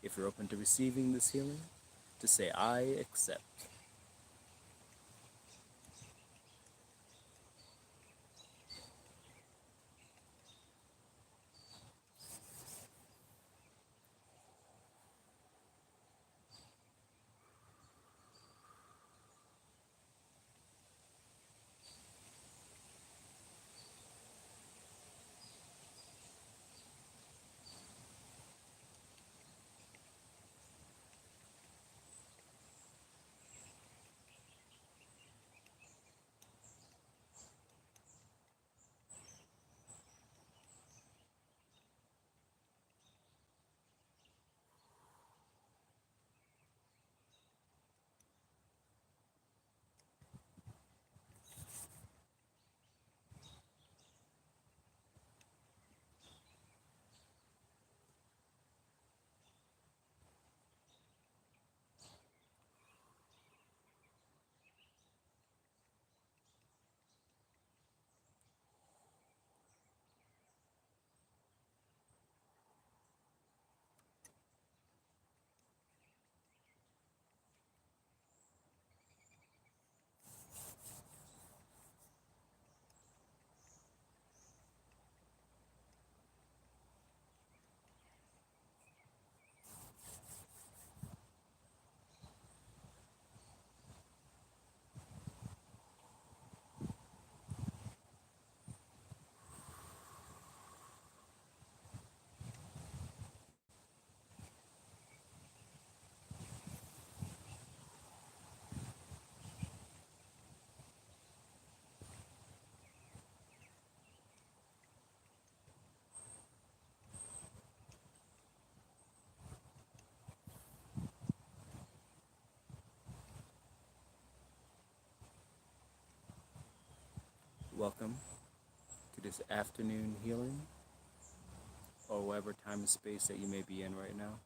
If you're open to receiving this healing, to say, I accept. Welcome to this afternoon healing, or whatever time and space that you may be in right now.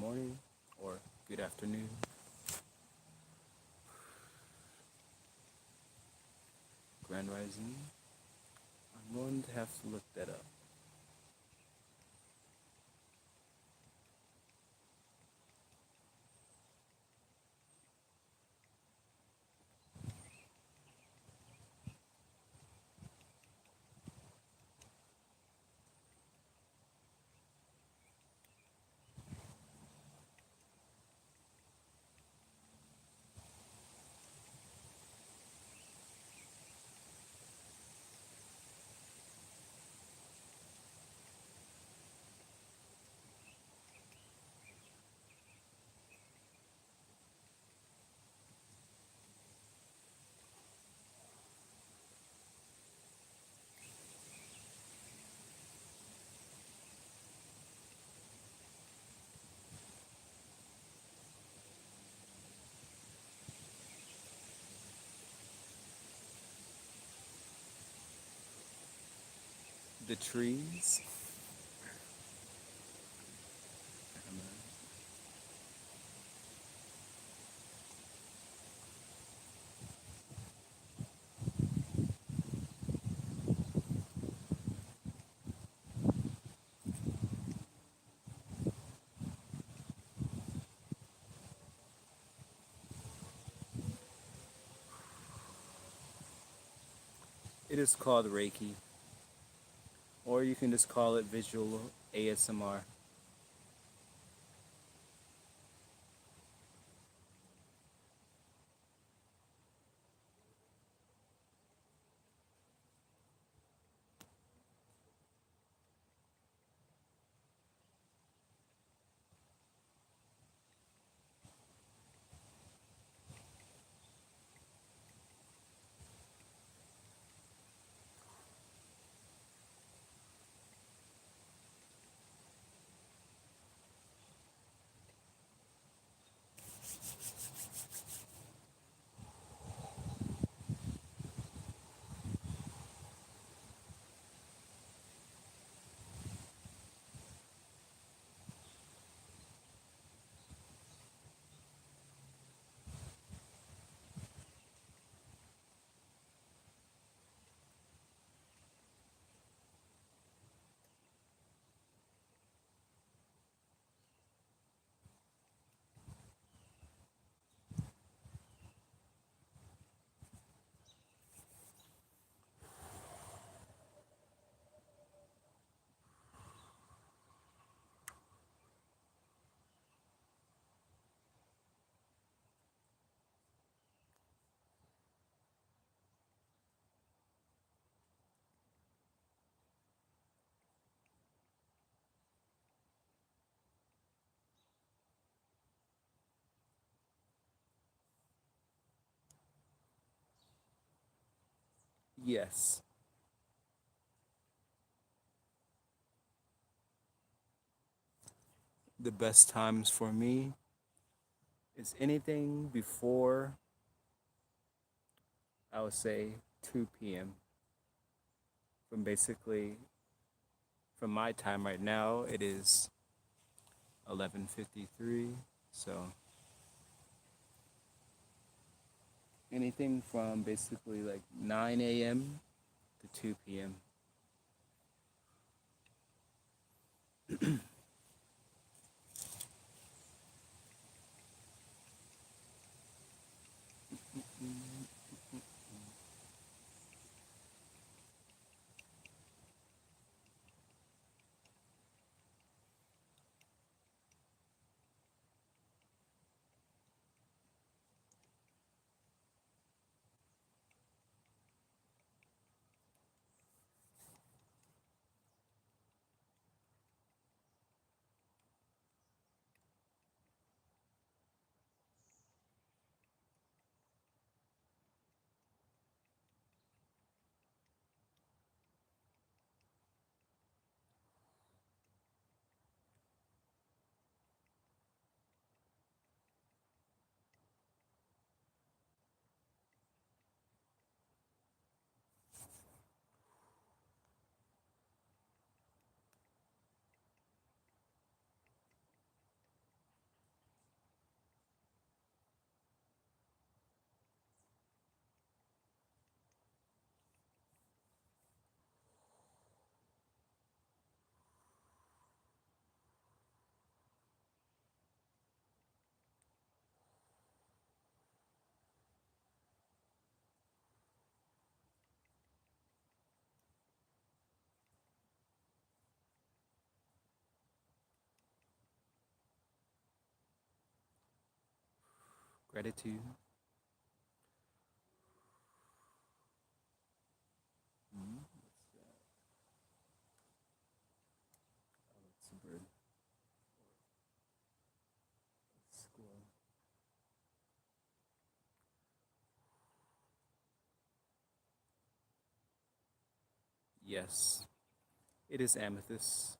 morning or good afternoon. Grand Rising. I'm going to have to look that up. The trees. It is called Reiki, or you can just call it visual ASMR. Yes, the best times for me is anything before, I would say, 2 p.m. From basically, from my time right now, it is 11:53. So anything from basically like 9 a.m. to 2 p.m. gratitude. What's that? Oh, it's a bird. Squirrel. Yes, it is amethyst.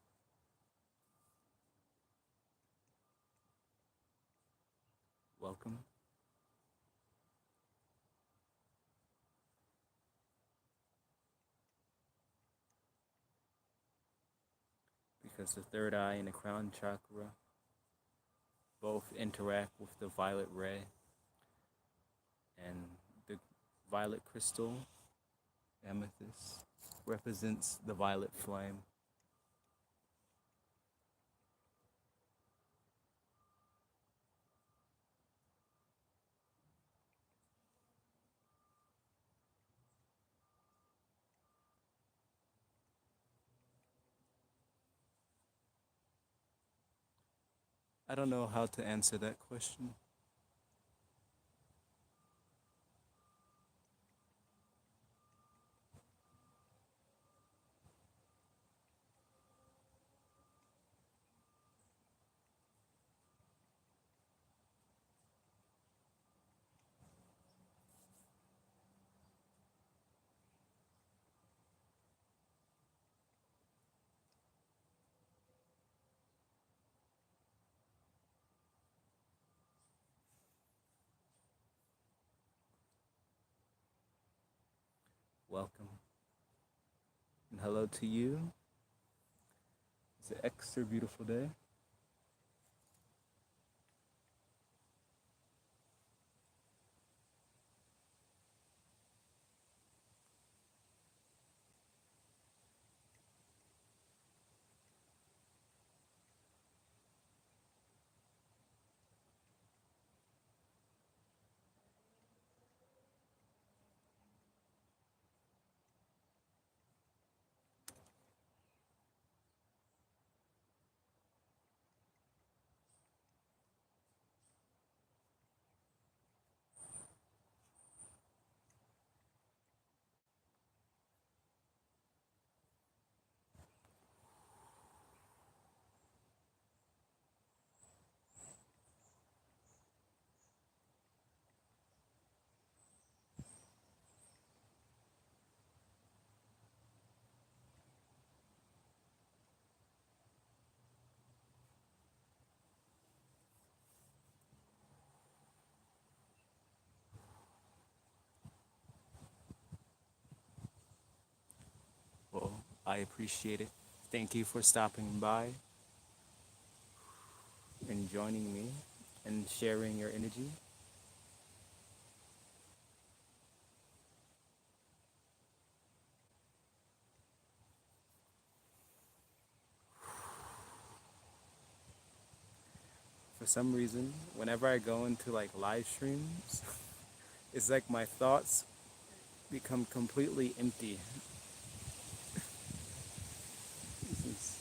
Welcome. Because the third eye and the crown chakra both interact with the violet ray, and the violet crystal, amethyst, represents the violet flame. I don't know how to answer that question. Welcome. And hello to you. It's an extra beautiful day. Well, I appreciate it. Thank you for stopping by and joining me and sharing your energy. For some reason, whenever I go into like live streams, it's like my thoughts become completely empty. This is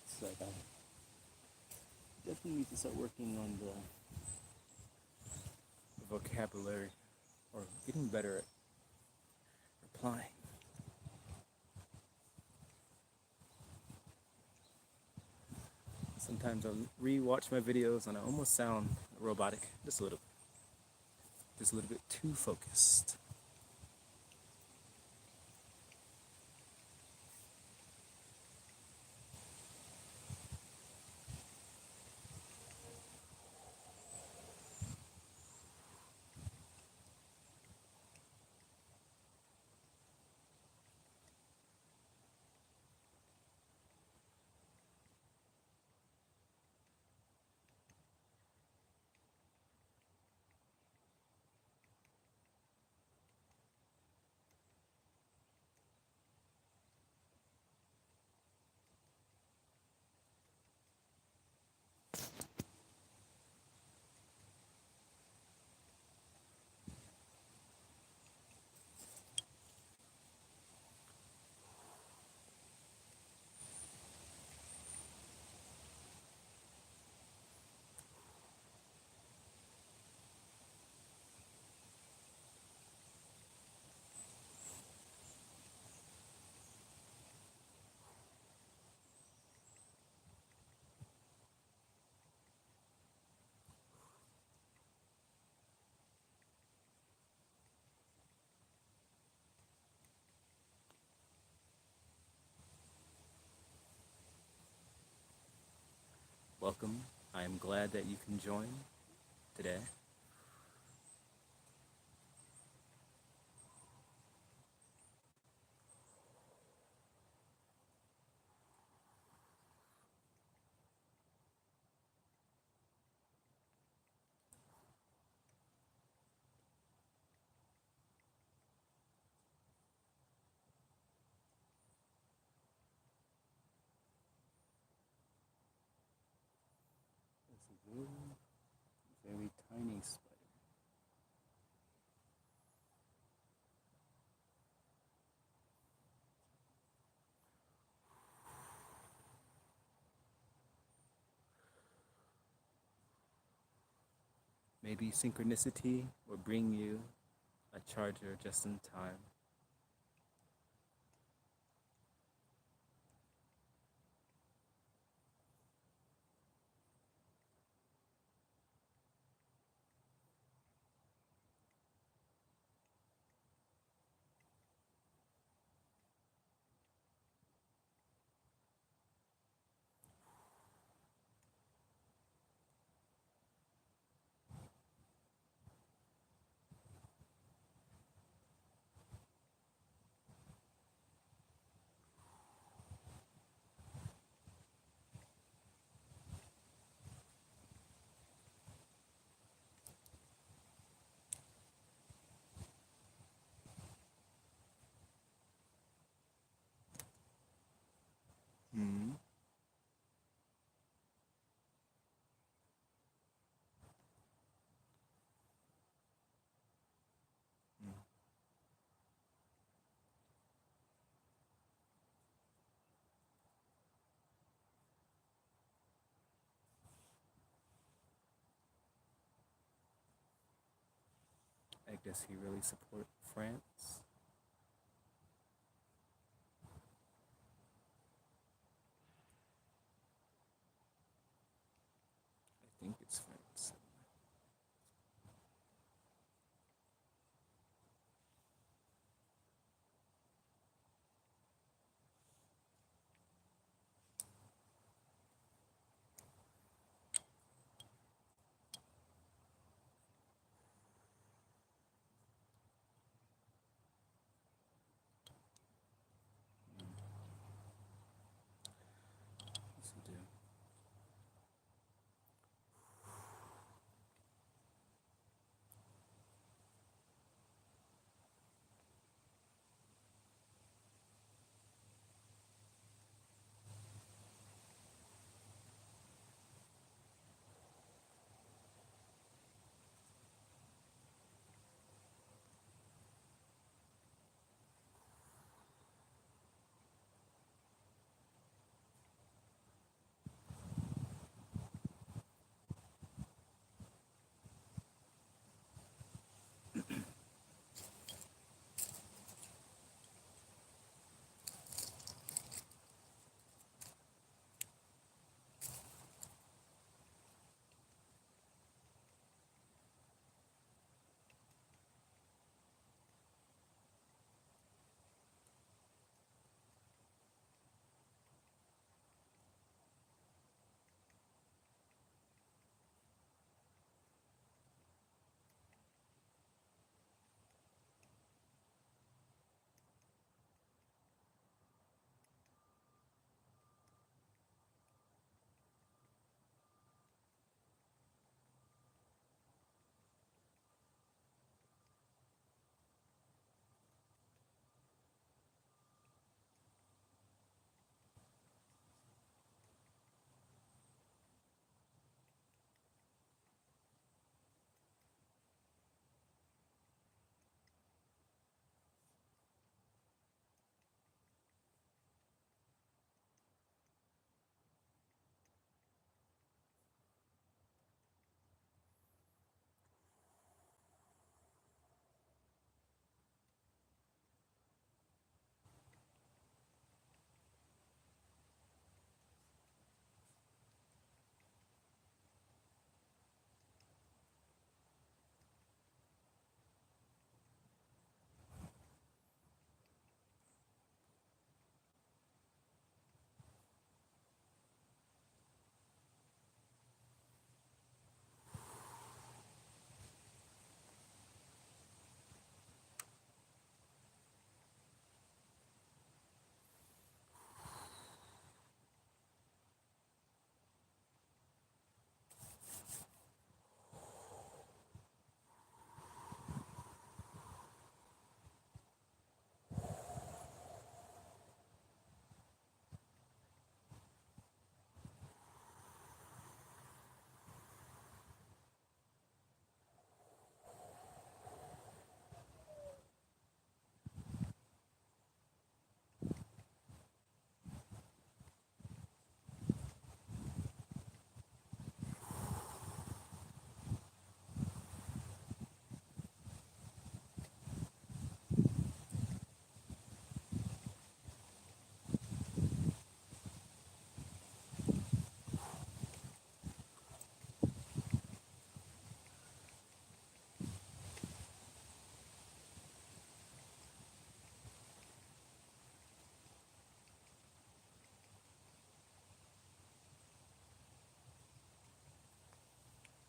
it's like I definitely need to start working on the vocabulary or getting better at replying. Sometimes I re-watch my videos and I almost sound robotic, just a little bit too focused. welcome. I am glad that you can join today. It's a very tiny spider. Maybe synchronicity will bring you a charger just in time. Mm-hmm. Does he really support France? I think it's France.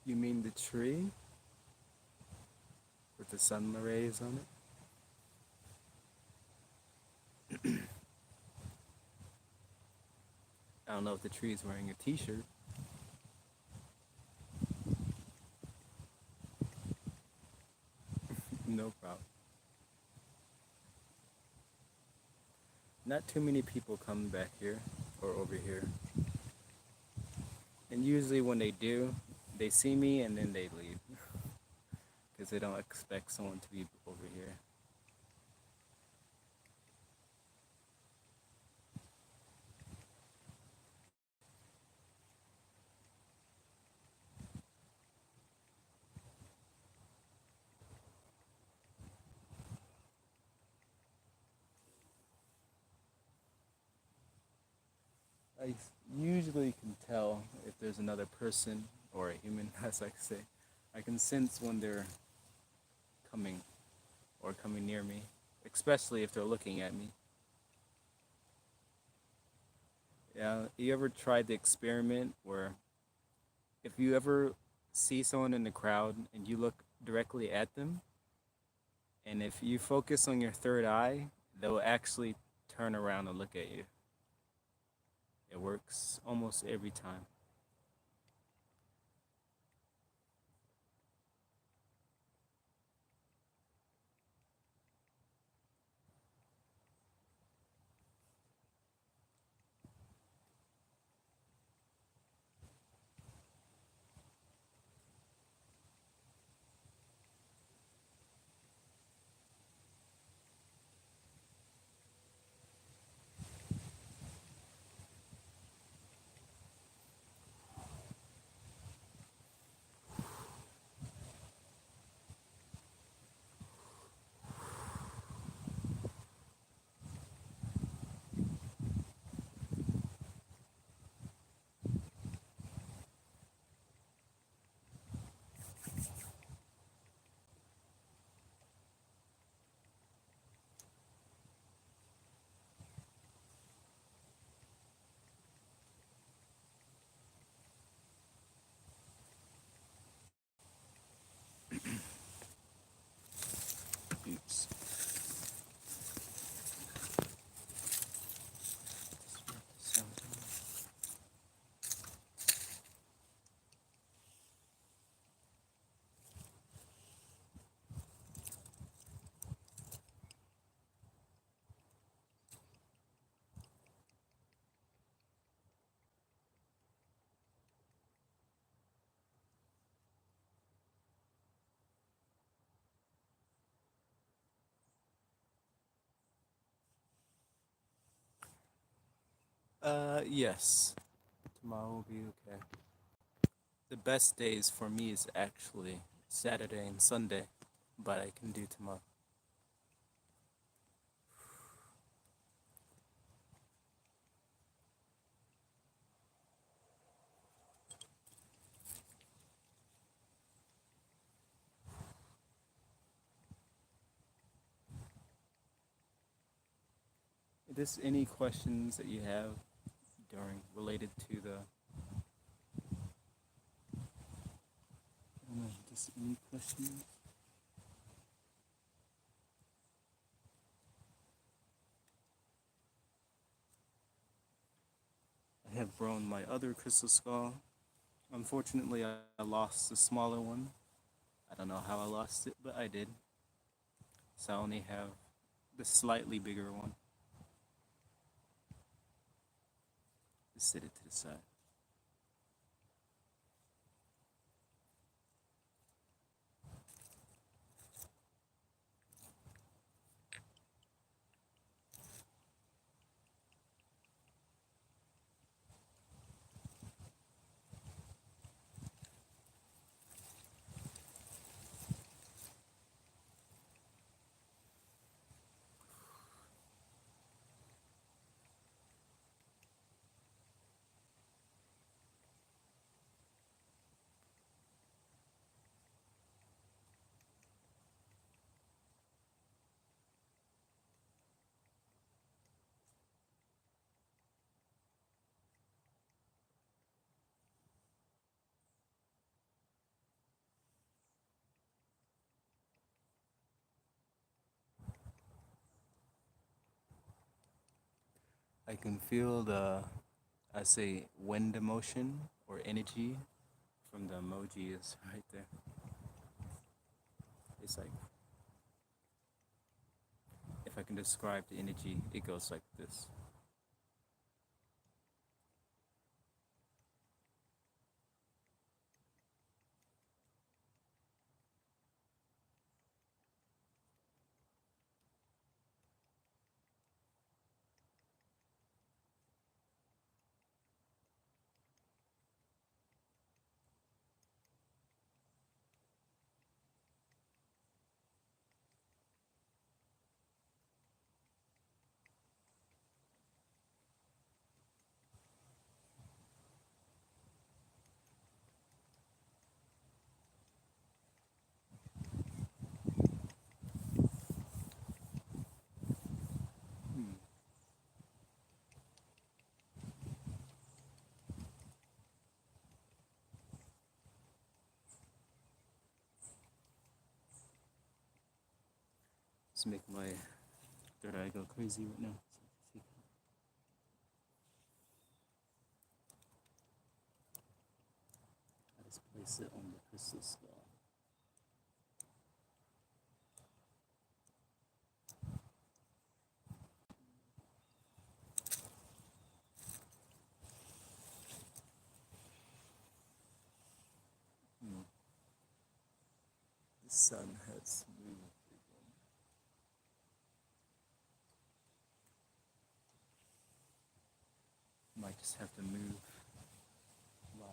You mean the tree with the sun rays on it? I don't know if the tree is wearing a t-shirt. No problem. Not too many people come back here or over here. And usually when they do, they see me and then they leave. Because they don't expect someone to be over here. I usually can tell if there's another person or a human, as I say. I can sense when they're coming or coming near me, especially if they're looking at me. Yeah, you ever tried the experiment where if you ever see someone in the crowd and you look directly at them, and if you focus on your third eye, they'll actually turn around and look at you. It works almost every time. Oops. Yes. Tomorrow will be okay. The best days for me is actually Saturday and Sunday, but I can do tomorrow. If there's any questions that you have during related to the I don't know, just any questions? I have grown my other crystal skull. Unfortunately, I lost the smaller one. I don't know how I lost it, but I did. So I only have the slightly bigger one. Just sit it to the side. I can feel the, I say, wind emotion or energy from the emoji is right there. It's like, if I can describe the energy, it goes like this. Hmm. Let's make my third eye go crazy right now. I just place it on the crystal skull. Hmm. The sun has moved. Might just have to move my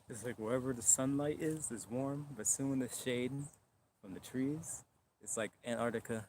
It's like wherever the sunlight is warm, but soon the shade from the trees, it's like Antarctica.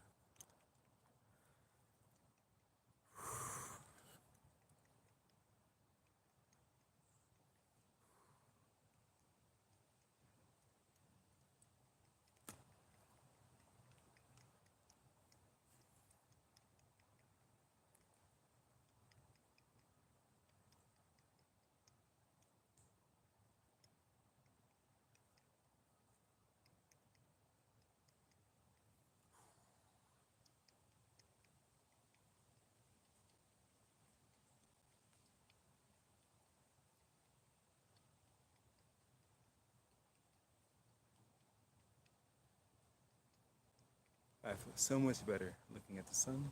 I feel so much better looking at the sun.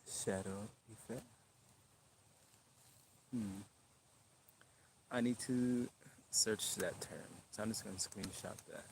Shadow effect. I need to search that term, so I'm just gonna screenshot that.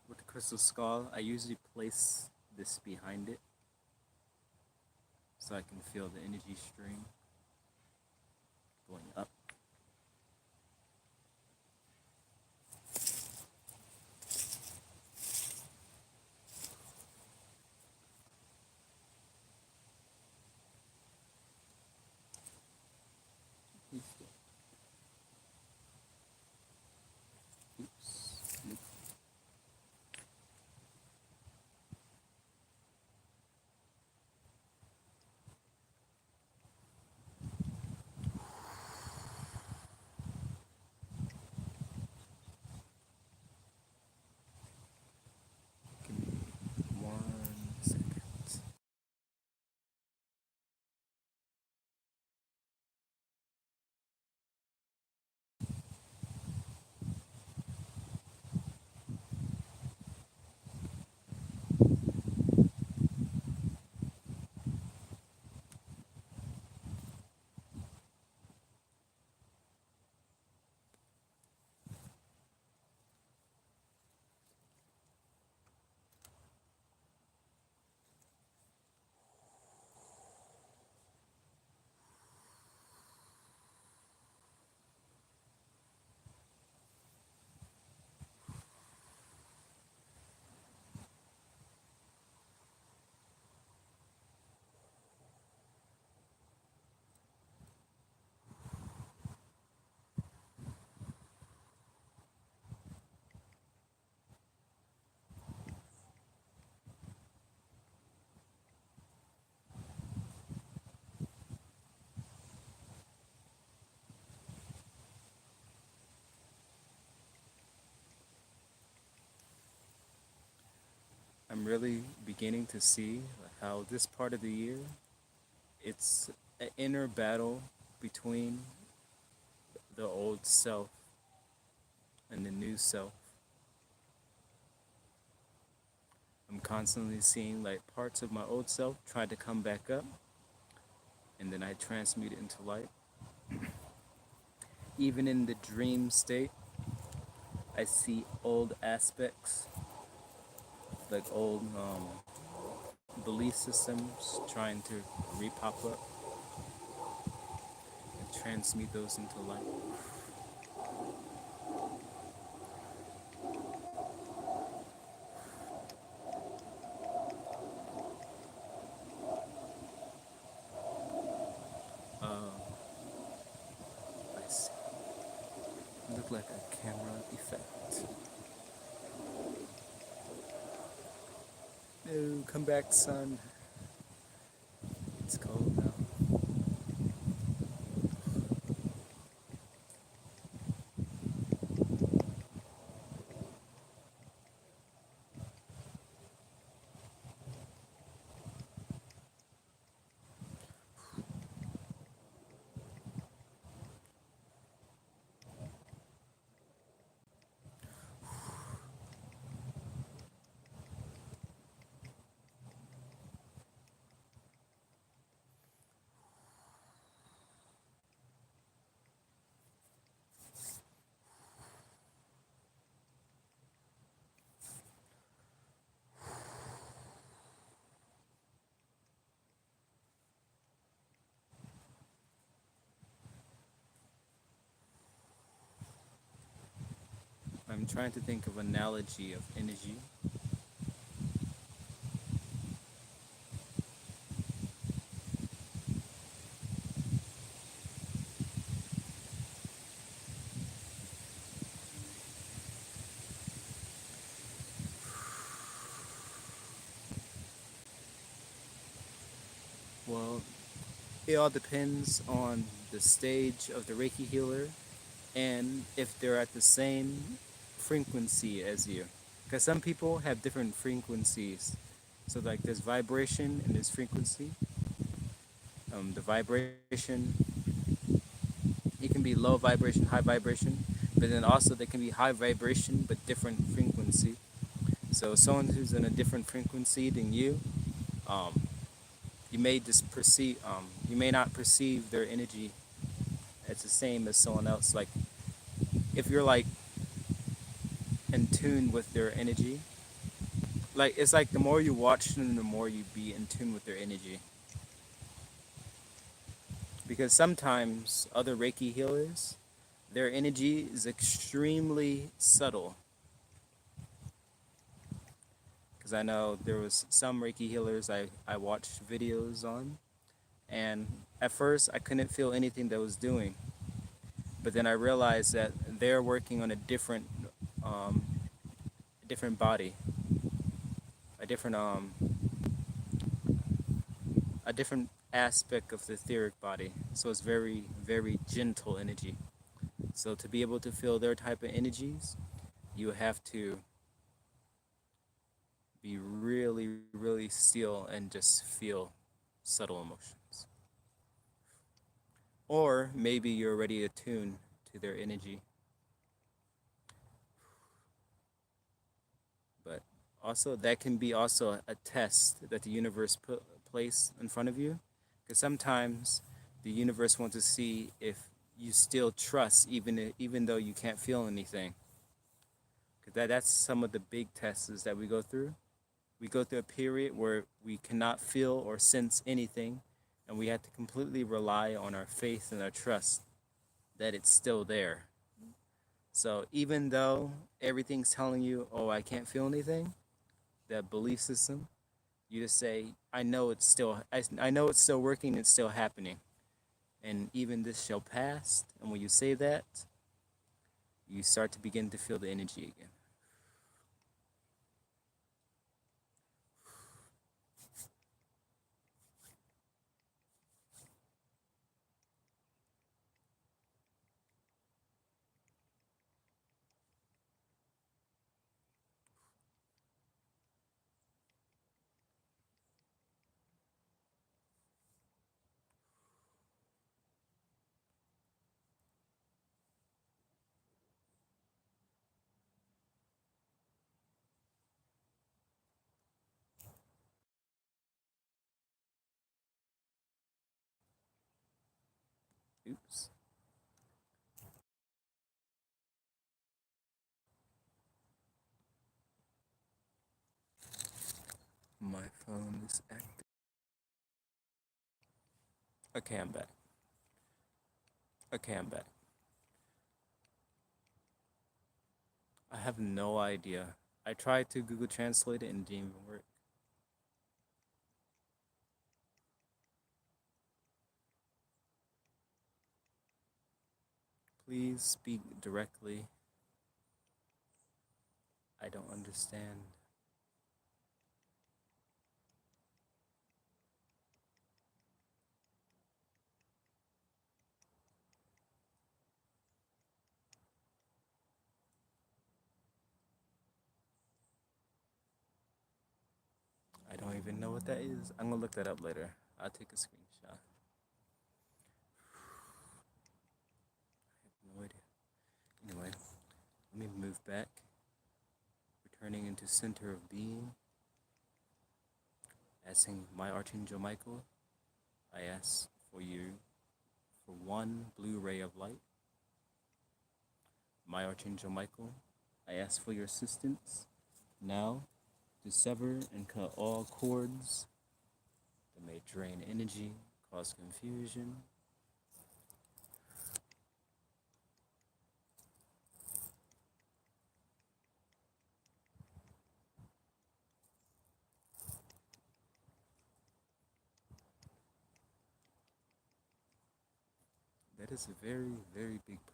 With the crystal skull, I usually place this behind it so I can feel the energy stream going up. Oops. Give me 1 second. I'm really beginning to see how this part of the year, it's an inner battle between the old self and the new self. I'm constantly seeing like parts of my old self try to come back up, and then I transmute it into light. Even in the dream state, I see old aspects, like old belief systems trying to repop up and transmute those into light. I see. Look like a camera effect. No, come back, son. It's cold now. I'm trying to think of analogy of energy. Well, it all depends on the stage of the Reiki healer and if they're at the same frequency as you. Because some people have different frequencies. So, like, there's vibration and there's frequency. The vibration, it can be low vibration, high vibration, but then also there can be high vibration but different frequency. So, someone who's in a different frequency than you, um, you may not perceive their energy as the same as someone else. Like, if you're like in tune with their energy, like it's like the more you watch them, the more you be in tune with their energy. Because sometimes other Reiki healers, their energy is extremely subtle. Because I know there was some Reiki healers I watched videos on, and at first I couldn't feel anything that was doing. But then I realized that they're working on um, a different body, a different a different aspect of the etheric body. So it's very, very gentle energy. So to be able to feel their type of energies, you have to be really, really still and just feel subtle emotions. Or maybe you're already attuned to their energy. But also that can be also a test that the universe put place in front of you. Because sometimes the universe wants to see if you still trust even though you can't feel anything. Because that's some of the big tests that we go through. We go through a period where we cannot feel or sense anything, and we have to completely rely on our faith and our trust that it's still there. So even though everything's telling you, oh, I can't feel anything, that belief system, you just say, I know it's still working, it's still happening. And even this shall pass. And when you say that, you start to begin to feel the energy again. Oops. My phone is active. Okay, I'm back. Okay, I'm back. I have no idea. I tried to Google Translate it and it didn't even work. Please speak directly. I don't understand. I don't even know what that is. I'm gonna look that up later. I'll take a screenshot. No idea. Anyway, let me move back. Returning into center of being. Asking my Archangel Michael, I ask for you for one blue ray of light. My Archangel Michael, I ask for your assistance now to sever and cut all cords that may drain energy, cause confusion. That is a very, very big bird.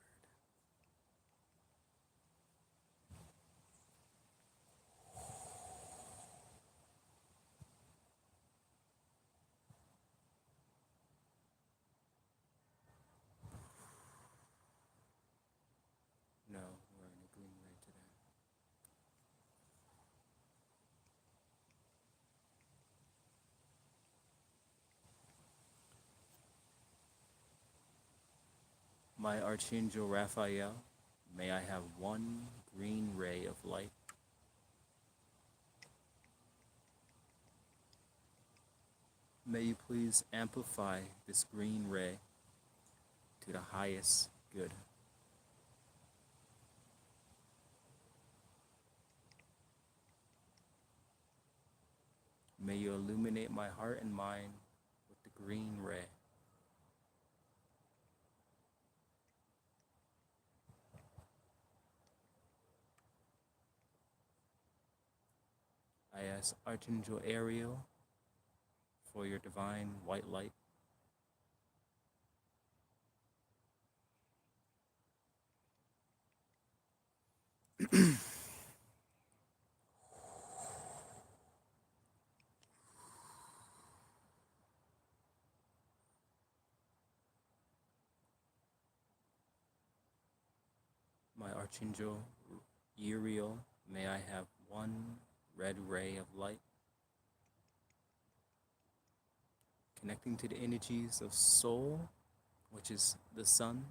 My Archangel Raphael, may I have one green ray of light. May you please amplify this green ray to the highest good. May you illuminate my heart and mind with the green ray. I ask Archangel Ariel for your divine white light. My Archangel Uriel, may I have one red ray of light, connecting to the energies of soul, which is the sun.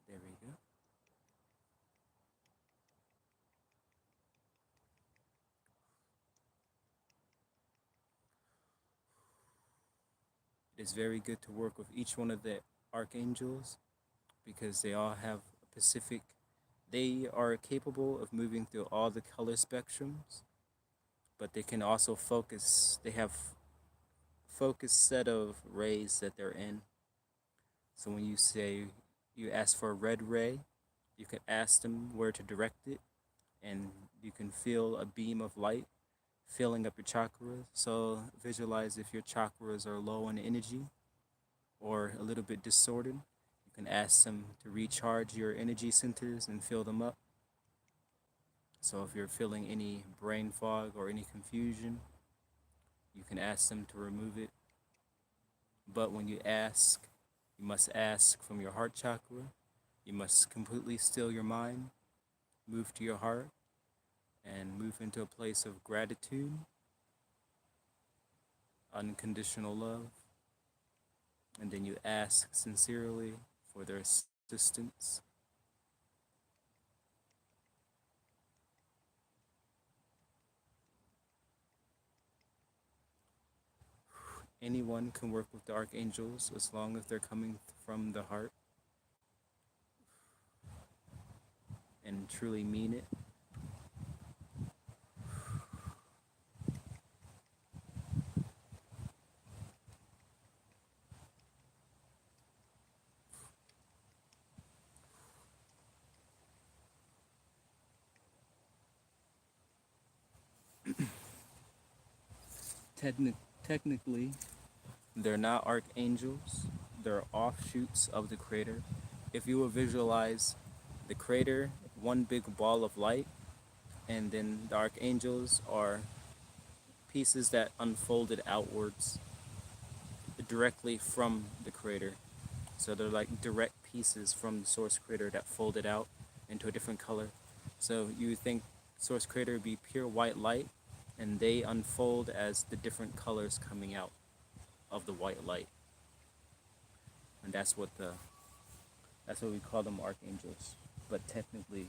There we go. It is very good to work with each one of the archangels because they all have a specific, they are capable of moving through all the color spectrums, but they can also focus, they have focused set of rays that they're in. So when you say, you ask for a red ray, you can ask them where to direct it, and you can feel a beam of light filling up your chakras. So visualize if your chakras are low in energy or a little bit distorted, you can ask them to recharge your energy centers and fill them up. So if you're feeling any brain fog or any confusion, you can ask them to remove it. But when you ask, you must ask from your heart chakra. You must completely still your mind, move to your heart, and move into a place of gratitude, unconditional love. And then you ask sincerely for their assistance. Anyone can work with the archangels as long as they're coming from the heart and truly mean it. Technically, they're not archangels, they're offshoots of the creator. If you will visualize the creator, one big ball of light, and then the archangels are pieces that unfolded outwards directly from the creator. So they're like direct pieces from the source creator that folded out into a different color. So you would think source creator would be pure white light, and they unfold as the different colors coming out of the white light. And that's what we call them, archangels. But technically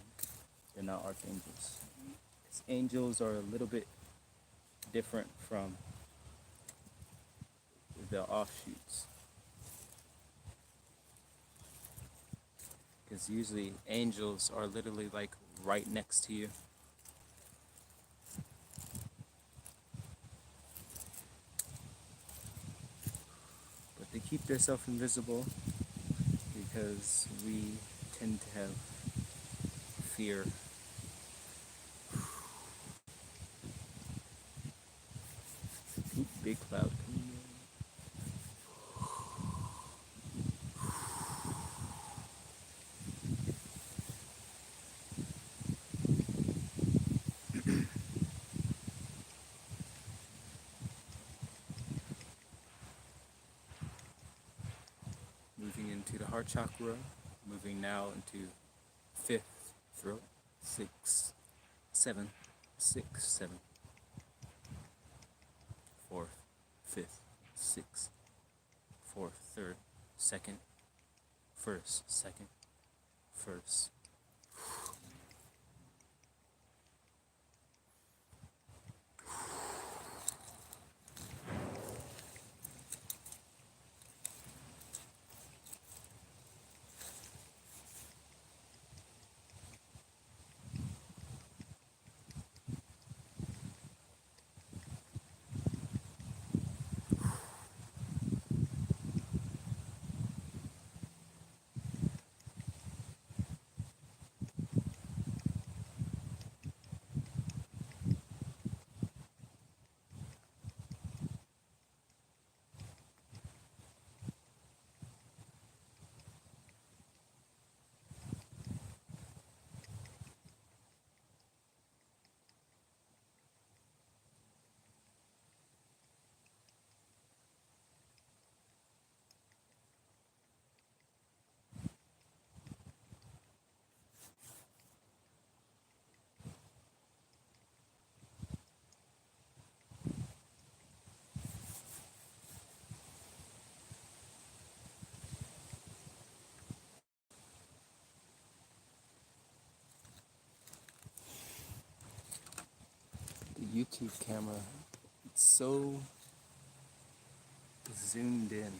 they're not archangels. 'Cause angels are a little bit different from the offshoots. Because usually angels are literally like right next to you. But they keep themselves invisible because we tend to have fear. Big cloud coming in. Moving into the heart chakra, moving now into fifth throat, 6, 7, 6, 7, fourth, fifth, 6, fourth, third, second, first, second, first. The YouTube camera, it's so zoomed in.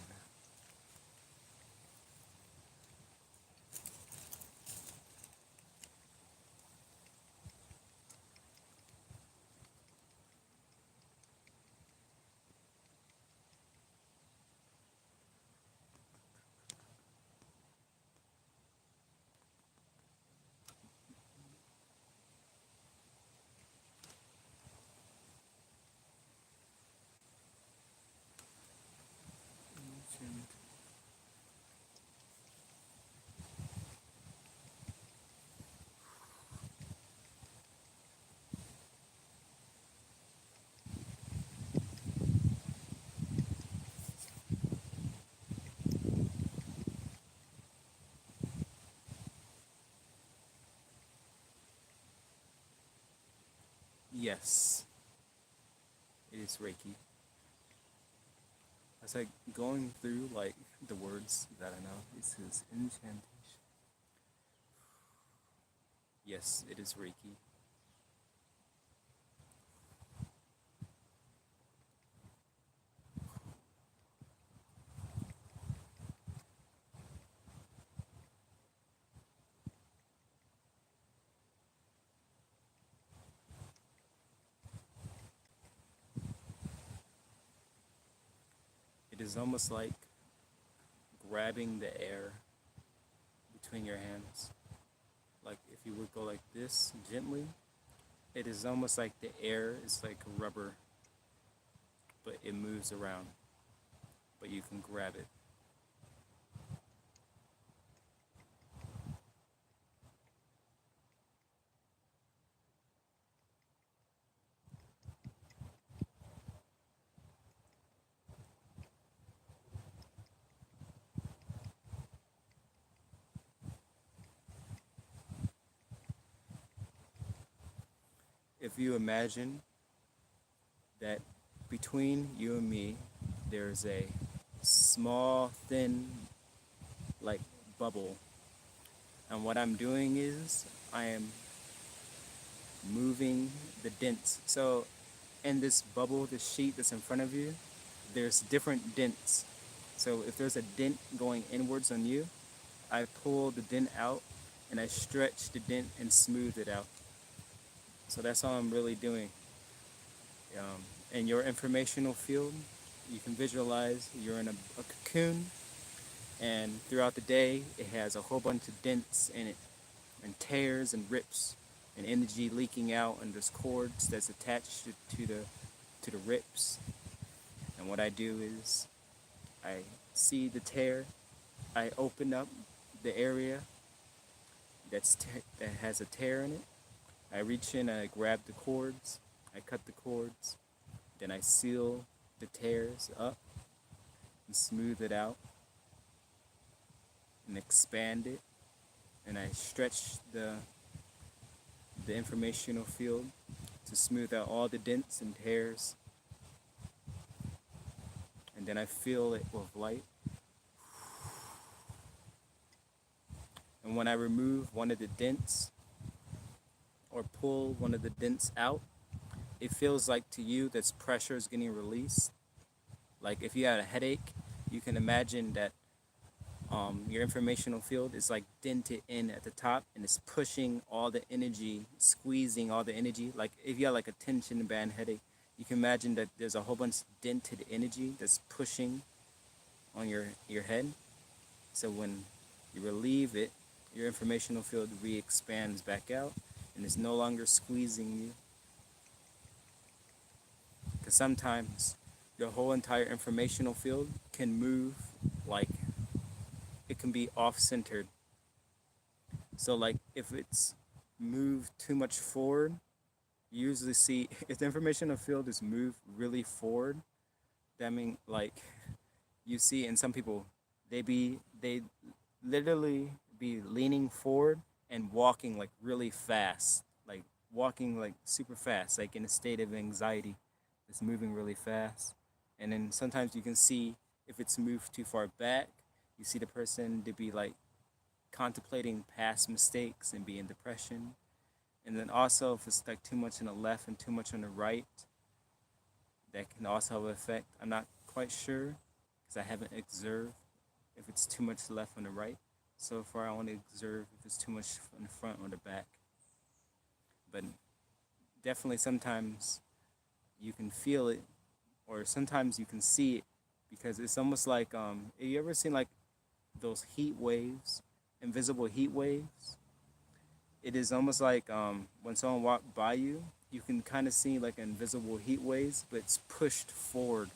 Yes, it is Reiki. I was like going through like the words that I know. It says incantation. Yes, it is Reiki. It is almost like grabbing the air between your hands. Like if you would go like this gently, it is almost like the air is like rubber, but it moves around, but you can grab it. If you imagine that between you and me, there's a small, thin, like bubble. And what I'm doing is I am moving the dents. So in this bubble, this sheet that's in front of you, there's different dents. So if there's a dent going inwards on you, I pull the dent out and I stretch the dent and smooth it out. So that's all I'm really doing. In your informational field, you can visualize you're in a cocoon, and throughout the day, it has a whole bunch of dents in it, and tears and rips, and energy leaking out, and there's cords that's attached to the rips. And what I do is, I see the tear, I open up the area that has a tear in it. I reach in, I grab the cords, I cut the cords, then I seal the tears up and smooth it out and expand it, and I stretch the informational field to smooth out all the dents and tears, and then I fill it with light, And when I remove one of the dents or pull one of the dents out, it feels like to you that pressure is getting released. Like if you had a headache, you can imagine that your informational field is like dented in at the top and it's pushing all the energy, squeezing all the energy. Like if you have like a tension band headache, you can imagine that there's a whole bunch of dented energy that's pushing on your head. So when you relieve it, your informational field re-expands back out and it's no longer squeezing you. Because sometimes your whole entire informational field can move, like it can be off-centered. So like if it's moved too much forward, you usually see if the informational field is moved really forward, that means like you see in some people they literally be leaning forward and walking like really fast, like walking like super fast, like in a state of anxiety. It's moving really fast. And then sometimes you can see if it's moved too far back, you see the person to be like contemplating past mistakes and be in depression. And then also if it's like too much on the left and too much on the right, that can also have an effect. I'm not quite sure because I haven't observed if it's too much left on the right. So far I want to observe if it's too much on the front or the back. But definitely sometimes you can feel it or sometimes you can see it because it's almost like have you ever seen like those heat waves, invisible heat waves? It is almost like when someone walked by you, you can kind of see like invisible heat waves, but it's pushed forward.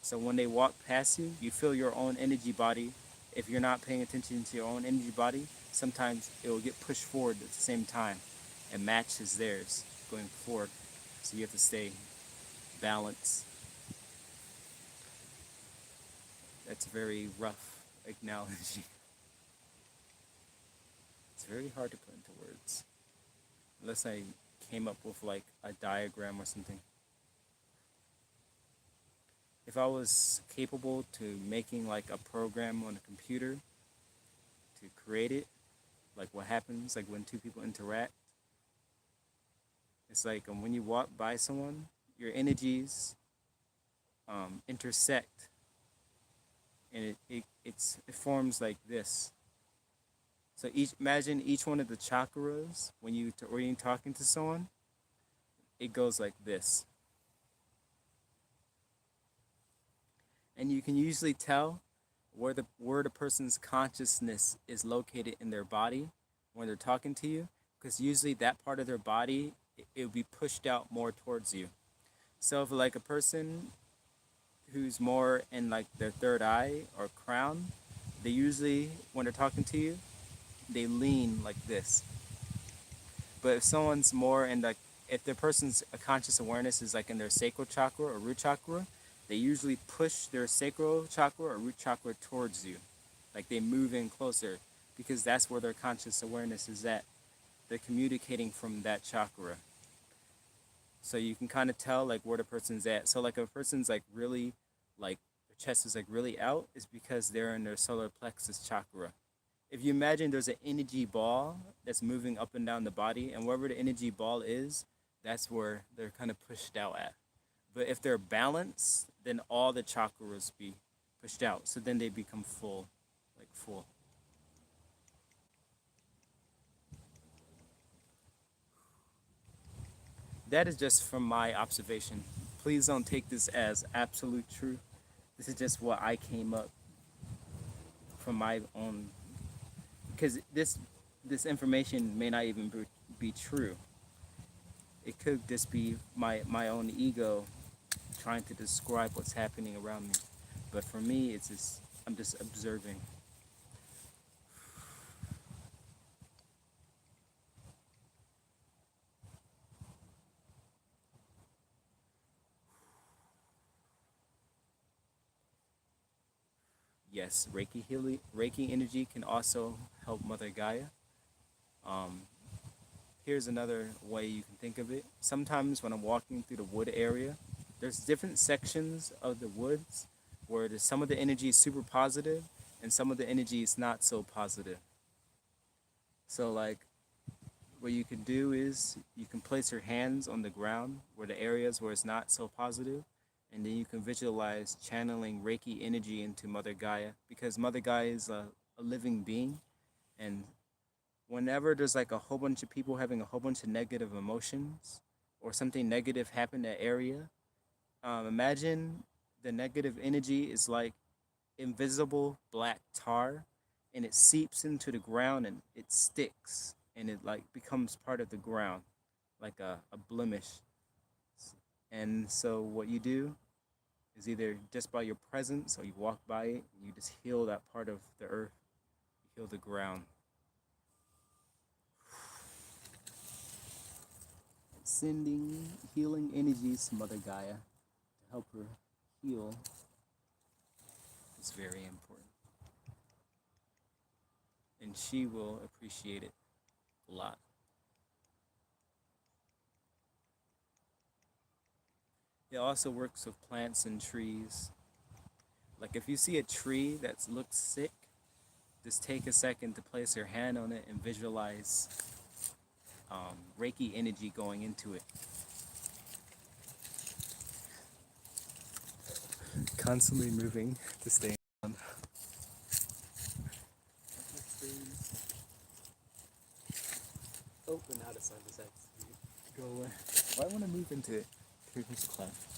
So when they walk past you, you feel your own energy body. If you're not paying attention to your own energy body, sometimes it will get pushed forward at the same time and matches theirs going forward. So you have to stay balanced. That's very rough analogy. It's very hard to put into words. Unless I came up with like a diagram or something. If I was capable to making like a program on a computer to create it, like what happens like when two people interact, it's like when you walk by someone, your energies intersect and it forms like this. So imagine each one of the chakras when you're talking to someone, it goes like this. And you can usually tell where the person's consciousness is located in their body when they're talking to you, because usually that part of their body it will be pushed out more towards you. So if like a person who's more in like their third eye or crown, they usually when they're talking to you, they lean like this. But if someone's more in like if the person's conscious awareness is like in their sacral chakra or root chakra, they usually push their sacral chakra or root chakra towards you. Like they move in closer because that's where their conscious awareness is at. They're communicating from that chakra. So you can kind of tell like where the person's at. So like if a person's like really like their chest is like really out, is because they're in their solar plexus chakra. If you imagine there's an energy ball that's moving up and down the body, and wherever the energy ball is, that's where they're kind of pushed out at. But if they're balanced, then all the chakras be pushed out. So then they become full, like full. That is just from my observation. Please don't take this as absolute truth. This is just what I came up from my own, because this information may not even be true. It could just be my own ego trying to describe what's happening around me. But for me, it's just I'm just observing. Yes, Reiki energy can also help Mother Gaia. Um, Here's another way you can think of it. Sometimes when I'm walking through the wood area, there's different sections of the woods where some of the energy is super positive and some of the energy is not so positive. So like what you can do is you can place your hands on the ground where the areas where it's not so positive, and then you can visualize channeling Reiki energy into Mother Gaia, because Mother Gaia is a living being. And whenever there's like a whole bunch of people having a whole bunch of negative emotions or something negative happen in that area, imagine the negative energy is like invisible black tar, and it seeps into the ground and it sticks and it like becomes part of the ground like a blemish. And so what you do is either just by your presence or you walk by it and you just heal that part of the earth, you heal the ground. Sending healing energies to Mother Gaia to help her heal is very important. And she will appreciate it a lot. It also works with plants and trees. Like if you see a tree that looks sick, just take a second to place your hand on it and visualize Reiki energy going into it. Constantly moving to stay on. Oh, and now the sun decides to go away. Why want to move into it? Here's class.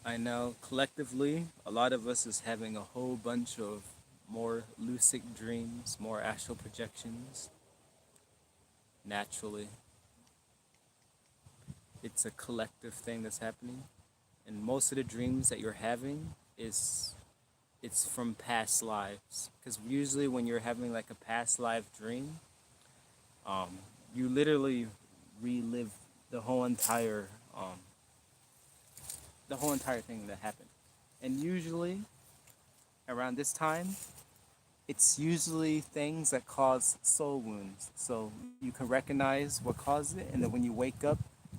I know collectively, a lot of us is having a whole bunch of more lucid dreams, more astral projections. Naturally, it's a collective thing that's happening, and most of the dreams that you're having is it's from past lives. Because usually, when you're having like a past life dream, um, you literally relive the whole entire um, the whole entire thing that happened. And usually around this time, it's usually things that cause soul wounds. So you can recognize what caused it, and then when you wake up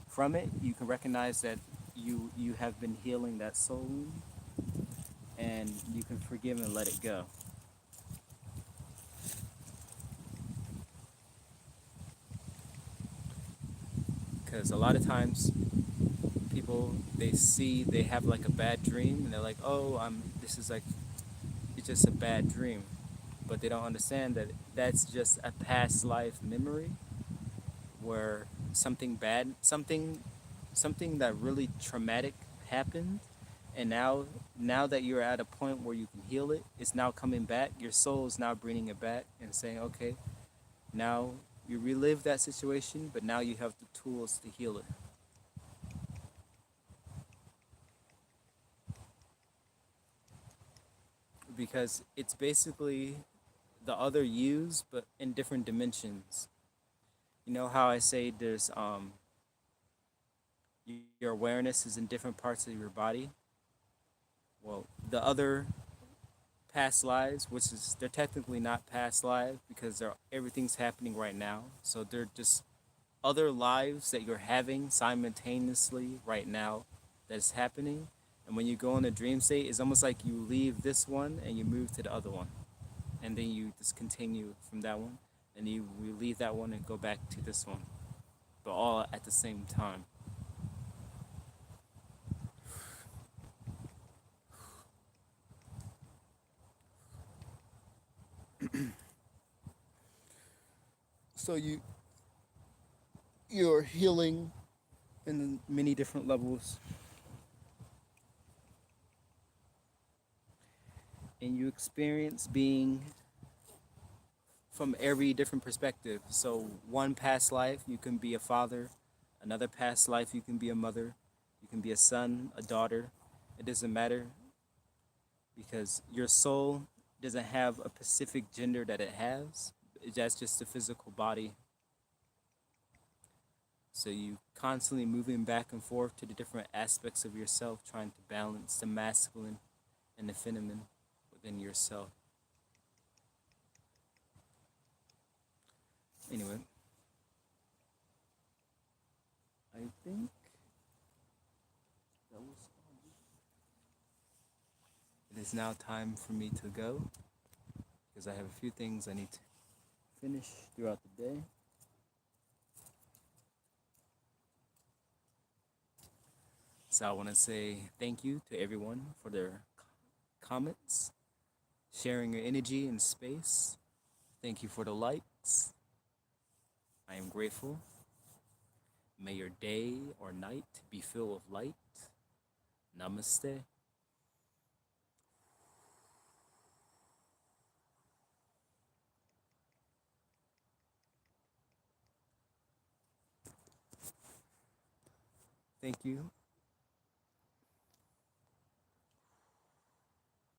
from it, you can recognize that you have been healing that soul wound, and you can forgive and let it go. Because a lot of times people they have like a bad dream and they're like, oh, this is like it's just a bad dream, but they don't understand that that's just a past life memory where something bad, something that really traumatic happened, and now that you're at a point where you can heal it, it's now coming back. Your soul is now bringing it back and saying, okay, now you relive that situation, but now you have the tools to heal it. Because it's basically the other yous, but in different dimensions. You know how I say there's your awareness is in different parts of your body. Well, the other past lives, which is they're technically not past lives because everything's happening right now. So they're just other lives that you're having simultaneously right now that's happening. And when you go in a dream state, it's almost like you leave this one and you move to the other one, and then you just continue from that one, and you leave that one and go back to this one, but all at the same time. So you're healing in many different levels, and you experience being from every different perspective. So one past life you can be a father, another past life you can be a mother, you can be a son, a daughter. It doesn't matter, because your soul doesn't have a specific gender that it has. that's just the physical body. So you constantly moving back and forth to the different aspects of yourself, trying to balance the masculine and the feminine within yourself. Anyway, I think that was all. It is now time for me to go because I have a few things I need to finish throughout the day. So I want to say thank you to everyone for their comments, sharing your energy and space. Thank you for the likes. I am grateful. May your day or night be filled with light. Namaste. Thank you